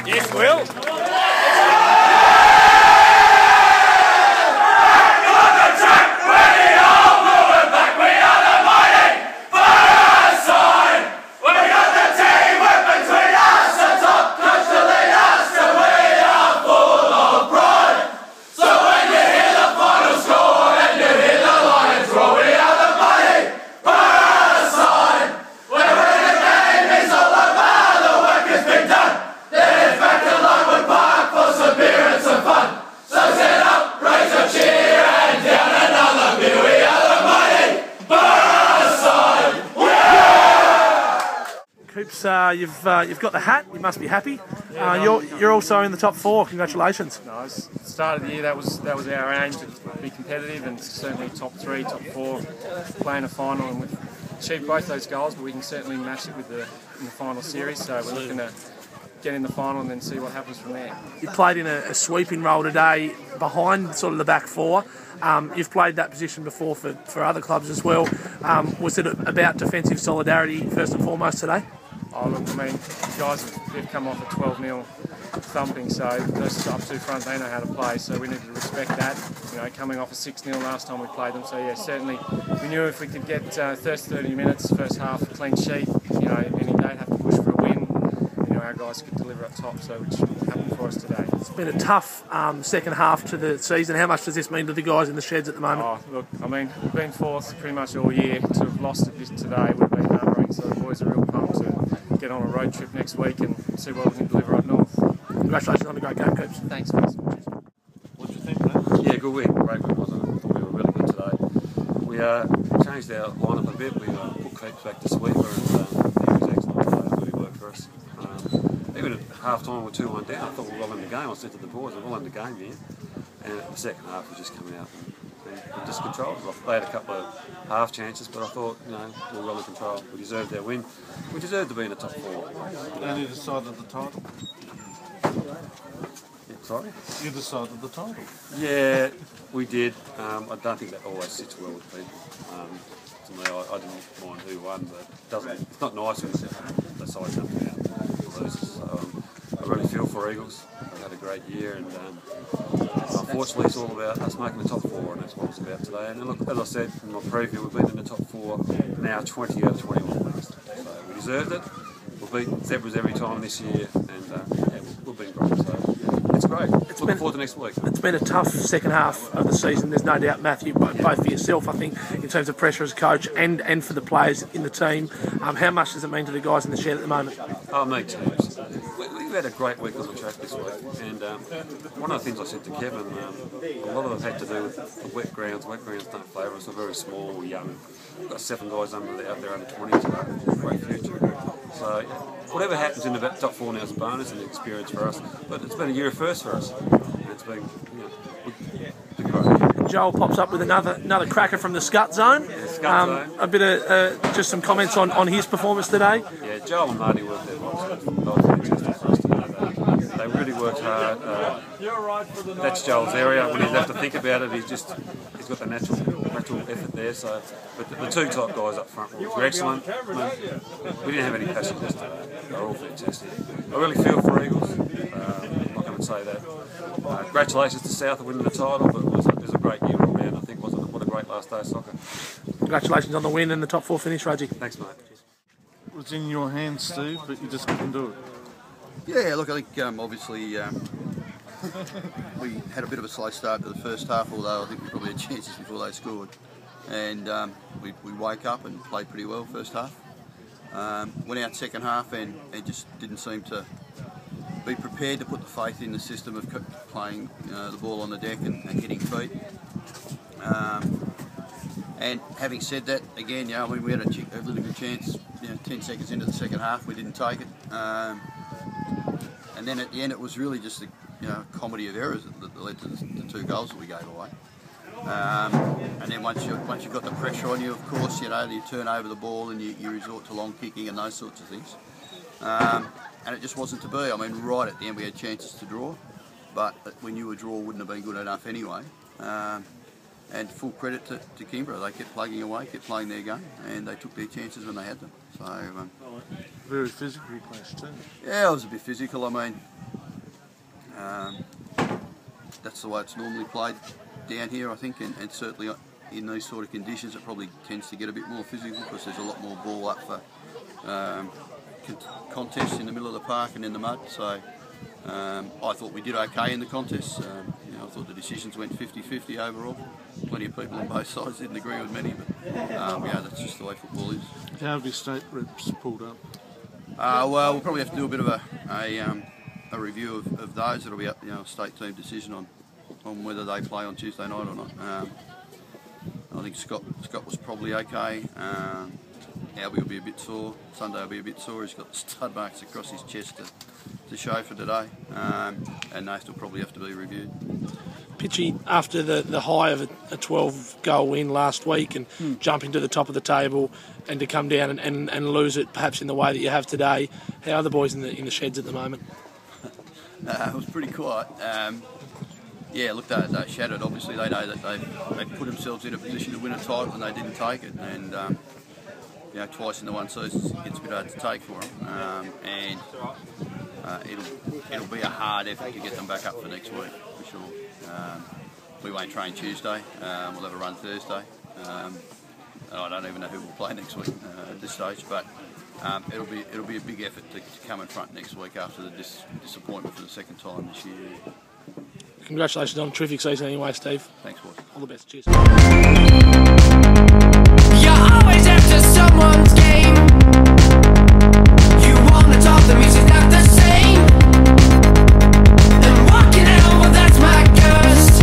Yes, Will. Coops, you've got the hat. You must be happy. You're also in the top 4. Congratulations. No, at the start of the year, that was our aim, to be competitive, and certainly top 3, top 4, playing a final, and we've achieved both those goals. But we can certainly match it with in the final series. So we're looking to get in the final and then see what happens from there. You played in a sweeping role today behind sort of the back 4. You've played that position before for other clubs as well. Was it about defensive solidarity first and foremost today? Oh, look, I mean, the guys have come off a 12-0 thumping, so those up two front, they know how to play, so we need to respect that. You know, coming off a 6-0 last time we played them, so yeah, certainly we knew if we could get first 30 minutes, first half, clean sheet, you know, any day have to push for a win, you know, our guys could deliver up top, so which happened for us today. It's been a tough second half to the season. How much does this mean to the guys in the sheds at the moment? Oh, look, I mean, we've been fourth pretty much all year. To have lost it today would have been heartbreaking, so the boys are real pumped to get on a road trip next week and see what we can deliver up north. Congratulations on a great game, Coops. Thanks, guys. What do you think, mate? Yeah, good win. Great win, wasn't it? I thought we were really good today. We changed our lineup a bit. We put Coops back to sweeper, and he was excellent today. I thought he worked for us. Even at half time, we were 2-1 down. I thought we were well in the game. I said to the boys, we're well in the game here. And the second half, we just coming out and just controlled. They had a couple of half chances, but I thought, you know, we were well in control. We deserved our win. We deserved to be in the top 4. And you decided the title? Sorry? You decided the title? Yeah, we did. I don't think that always sits well with people. To me, I didn't mind who won, but it's not nice when the side comes out and loses. So I really feel for Eagles. They had a great year, and unfortunately it's all about us making the top 4, and that's what it's about today. And look, as I said in my preview, we've been in the top 4 now 20 out of 21 weeks. So we deserved it. We'll beat Zebras every time this year, and yeah, we've been great. So it's great. Looking forward to next week. It's been a tough second half of the season. There's no doubt, Matthew, both for yourself, I think, in terms of pressure as coach and for the players in the team. How much does it mean to the guys in the shed at the moment? Oh, me too. We've had a great week on the track this week, and one of the things I said to Kevin, a lot of them had to do with the wet grounds. Wet grounds don't favour us. We're very small, we're young. We've got 7 guys out there under 20 today. Great future. So whatever happens in the top 4 now is a bonus and an experience for us. But it's been a year of first for us. And it's been, been great. Joel pops up with another cracker from the Scut Zone. Yeah, Scut Zone. A bit of just some comments on his performance today. Yeah, Joel and Marty worked their box. Fantastic for us today. They really worked hard. That's Joel's area. When he has to think about it, he's got the natural effort there. So, but the 2 top guys up front were excellent. We didn't have any passengers today. They were all fantastic. I really feel for Eagles. I'm not going to say that. Congratulations to South for winning the title, but it was a great year all round. I think, wasn't it? What a great last day of soccer. Congratulations on the win and the top 4 finish, Raji. Thanks, mate. It was in your hands, Steve, but you just couldn't do it. Yeah, look, I think obviously we had a bit of a slow start to the first half, although I think we probably had chances before they scored. And we woke up and played pretty well first half. Went out second half and just didn't seem to be prepared to put the faith in the system of playing the ball on the deck and hitting feet. And having said that, again, we had a really good chance. 10 seconds into the second half, we didn't take it. And then at the end, it was really just a comedy of errors that led to the 2 goals that we gave away. And then once you've got the pressure on you, of course, you turn over the ball and you resort to long kicking and those sorts of things. And it just wasn't to be. I mean, right at the end, we had chances to draw, but we knew a draw wouldn't have been good enough anyway. And full credit to Kimbra. They kept plugging away, kept playing their game, and they took their chances when they had them. So Very physically clash too. yeah, it was a bit physical. I mean, that's the way it's normally played down here, I think, and certainly in these sort of conditions, it probably tends to get a bit more physical because there's a lot more ball up for contests in the middle of the park and in the mud. So I thought we did okay in the contest. I thought the decisions went 50-50 overall. Plenty of people on both sides didn't agree with many, but yeah, that's just the way football is. How have your state reps pulled up? Well, we'll probably have to do a bit of a review of those. It'll be up, a state team decision on whether they play on Tuesday night or not. I think Scott was probably okay. Albie will be a bit sore. Sunday will be a bit sore. He's got the stud marks across his chest to show for today, and those will probably have to be reviewed. Pitchy, after the high of a 12-goal win last week and jumping to the top of the table, and to come down and lose it perhaps in the way that you have today, how are the boys in the sheds at the moment? It was pretty quiet. Yeah, look, they're shattered. Obviously, they know that they put themselves in a position to win a title and they didn't take it. And twice in the one season, it's a bit hard to take for them. And it'll be a hard effort to get them back up for next week, for sure. We won't train Tuesday. We'll have a run Thursday. I don't even know who will play next week at this stage, but it'll be a big effort to come in front next week after the disappointment for the second time this year. Congratulations on a terrific season anyway, Steve. Thanks, boys. All the best. Cheers. You're always after someone's game. You wanna talk, the music's not the same. And walking out, well, that's my curse.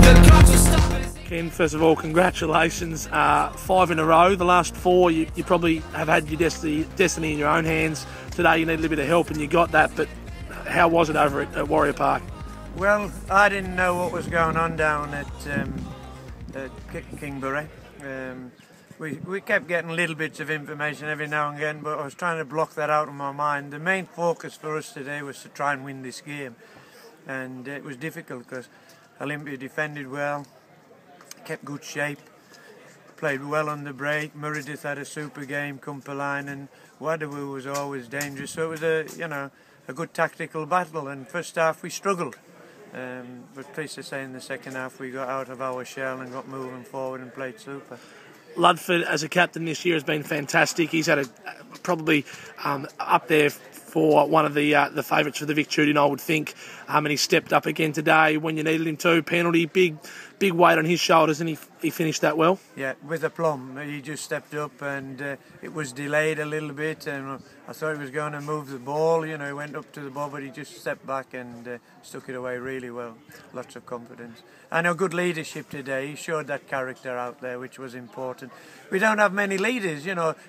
The clocks will stop as Ken, first of all, congratulations. 5 in a row. The last 4, you probably have had your destiny in your own hands. Today you need a little bit of help, and you got that. But how was it over at Warrior Park? Well, I didn't know what was going on down at Kingbury. We kept getting little bits of information every now and again, but I was trying to block that out of my mind. The main focus for us today was to try and win this game, and it was difficult because Olympia defended well, kept good shape, played well on the break. Meredith had a super game, Kumperline, and Wadawu was always dangerous. So it was a good tactical battle, and first half we struggled. But pleased to say in the second half we got out of our shell and got moving forward and played super. Ludford as a captain this year has been fantastic. He's had probably up there for one of the favourites for the Vic Tudin, I would think. And he stepped up again today when you needed him to. Penalty, big weight on his shoulders, and he finished that well. Yeah, with aplomb. He just stepped up, and it was delayed a little bit, and I thought he was going to move the ball. He went up to the ball, but he just stepped back and stuck it away really well. Lots of confidence. And a good leadership today. He showed that character out there, which was important. We don't have many leaders,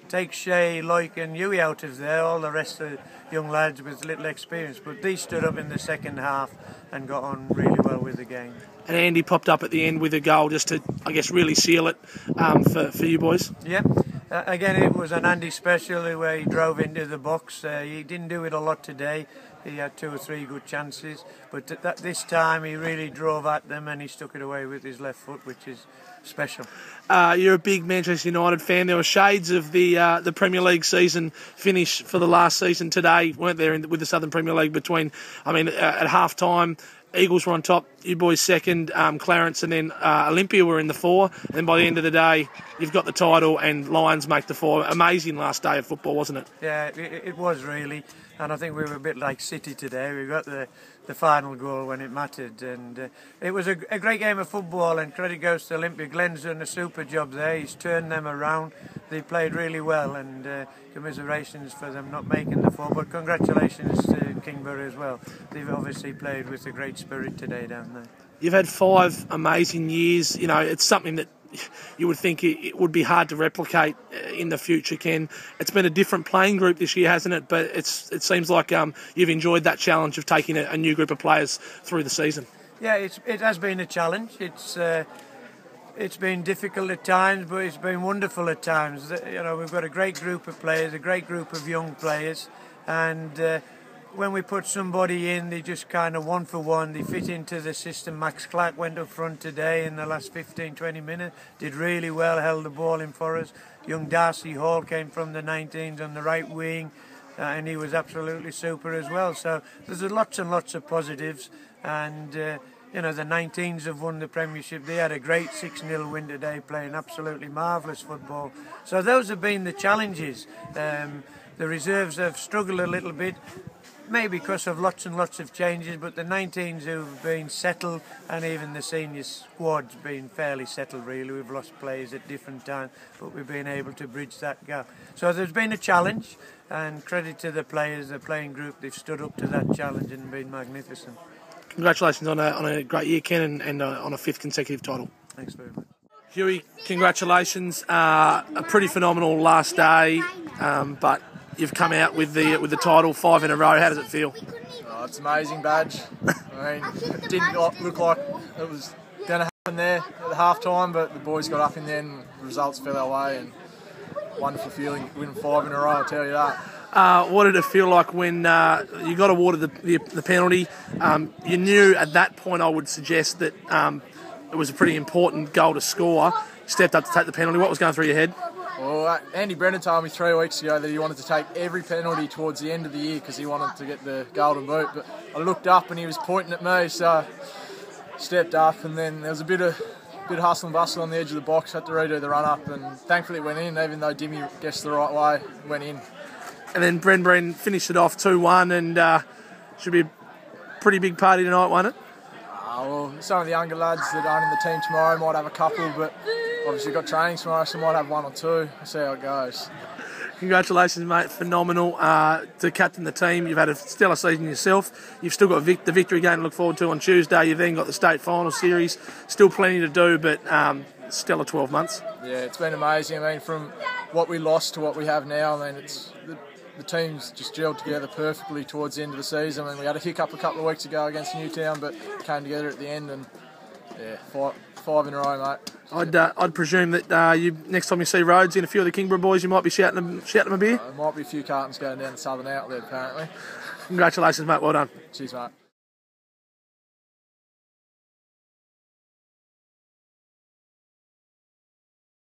take Shea, Loic and Huey out of there, all the rest of the young lads with little experience. But these stood up in the second half and got on really well with the game. And Andy popped up at the end with a goal just to, I guess, really seal it for you boys. Yeah. Again, it was an Andy special where he drove into the box. He didn't do it a lot today. He had 2 or 3 good chances, but this time he really drove at them and he stuck it away with his left foot, which is special. You're a big Manchester United fan. There were shades of the Premier League season finish for the last season today, weren't there, with the Southern Premier League at half time. Eagles were on top, you boys second, Clarence and then Olympia were in the 4, and by the end of the day you've got the title and Lions make the 4. Amazing last day of football, wasn't it? Yeah, it was really, and I think we were a bit like City today. We got the final goal when it mattered, and it was a great game of football, and credit goes to Olympia. Glenn's done a super job there. He's turned them around. They played really well, and commiserations for them not making the 4, but congratulations to Kingbury as well. They've obviously played with a great spirit today down there. You've had 5 amazing years. It's something that you would think it would be hard to replicate in the future, Ken. It's been a different playing group this year, hasn't it? But it seems like you've enjoyed that challenge of taking a new group of players through the season. Yeah, it has been a challenge. It's been difficult at times, but it's been wonderful at times. We've got a great group of players, a great group of young players, and when we put somebody in, they just kind of one for one, they fit into the system. Max Clark went up front today in the last 15-20 minutes, did really well, held the ball in for us. Young Darcy Hall came from the 19s on the right wing, and he was absolutely super as well. So there's lots and lots of positives, and you know, the 19s have won the Premiership. They had a great 6-0 win today, playing absolutely marvellous football. So those have been the challenges. The reserves have struggled a little bit, maybe because of lots and lots of changes, but the 19s who've been settled, and even the senior squad's been fairly settled really. We've lost players at different times, but we've been able to bridge that gap. So there's been a challenge, and credit to the players, the playing group, they've stood up to that challenge and been magnificent. Congratulations on a great year, Ken, and on a 5th consecutive title. Thanks very much. Huey, congratulations. A pretty phenomenal last day, but you've come out with the title 5 in a row. How does it feel? Oh, it's an amazing badge. I mean, it didn't look like it was going to happen there at the half time, but the boys got up in there and the results fell our way, and wonderful feeling winning 5 in a row, I'll tell you that. What did it feel like when you got awarded the penalty? You knew at that point, I would suggest, that it was a pretty important goal to score. You stepped up to take the penalty. What was going through your head? Well, Andy Brennan told me 3 weeks ago that he wanted to take every penalty towards the end of the year because he wanted to get the golden boot. But I looked up and he was pointing at me, so stepped up, and then there was a bit of hustle and bustle on the edge of the box. Had to redo the run up, and thankfully it went in, even though Dimmy guessed the right way, went in. And then Bren finished it off 2-1, and should be a pretty big party tonight, won't it? Well, some of the younger lads that aren't in the team tomorrow might have a couple, but obviously got training tomorrow, so might have 1 or 2. We'll see how it goes. Congratulations, mate. Phenomenal to captain the team. You've had a stellar season yourself. You've still got the victory game to look forward to on Tuesday. You've then got the state final series. Still plenty to do, but stellar 12 months. Yeah, it's been amazing. I mean, from what we lost to what we have now, I mean, the team's just gelled together perfectly towards the end of the season. I mean, we had a hiccup a couple of weeks ago against Newtown, but came together at the end, and yeah, 5 in a row, mate. I'd presume that you next time you see Rhodes and a few of the Kingborough boys, you might be shouting them a beer. There might be a few cartons going down the southern outlet, apparently. Congratulations, mate. Well done. Cheers, mate.